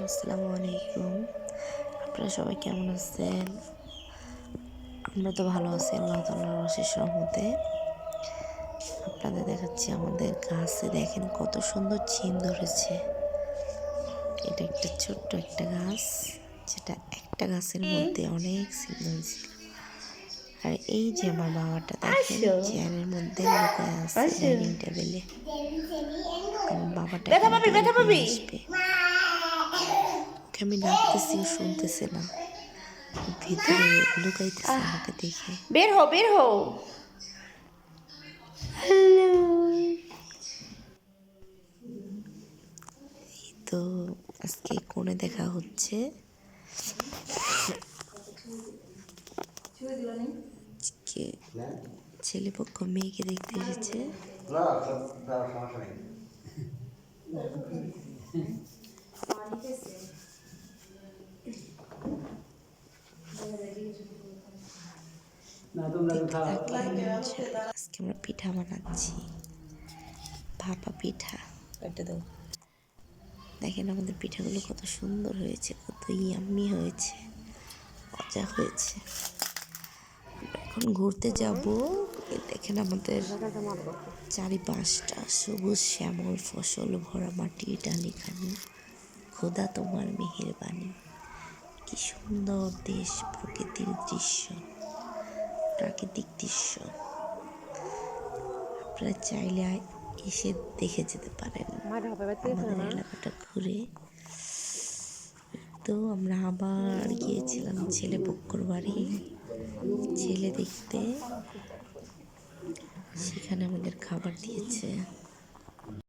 আসসালামু আলাইকুম। আপনারা সবাই কেমন আছেন? আমরা তো ভালো আছি আল্লাহ তাআলার অশেষ রহমতে। আপনাদের দেখাচ্ছি আমাদের গাছে, দেখেন কত সুন্দর ছিম ধরেছে। এটা একটা ছোট্ট একটা গাছ, যেটা একটা গাছের মধ্যে অনেক ছিম ধরেছিল। আর এই যে আমার বাবাটা দেখেন চেয়ারের মধ্যে লুকায় আছে ডাইনিং টেবিলে। আমার বাবাটা এখন বের হয়ে আসবে। আমি ডাকতেছি, ও শুনতেছে না, ভিতরে লুকাইতেছে আমাকে দেখে। বের হও বের হও। হ্যালো, এই তো আজকে কোণে দেখা হচ্ছে। আজকে ছেলেপক্ষ মেয়েকে দেখতে এসেছে। দেখতে থাকলেন ইনশাআল্লাহ। আজকে আমরা পিঠা বানাচ্ছি, ভাপা পিঠা। দেখেন আমাদের পিঠাগুলো কত সুন্দর হয়েছে, কত ইয়াম্মি হয়েছে, মজা হয়েছে। এখন ঘুরতে যাব। দেখেন আমাদের চারিপাশটা সবুজ শ্যামল ফসল ভরা মাটি ডালিখানি। খোদা তোমার মেহেরবানি, কি সুন্দর দেশ, প্রকৃতির দৃশ্য, প্রাকৃতিক দৃশ্য। আপনারা চাইলে এসে দেখে যেতে পারেন আমাদের এলাকাটা ঘুরে। তো আমরা আবার গিয়েছিলাম ছেলে পক্ষর বাড়ি ছেলে দেখতে। সেখানে আমাদের খাবার দিয়েছে।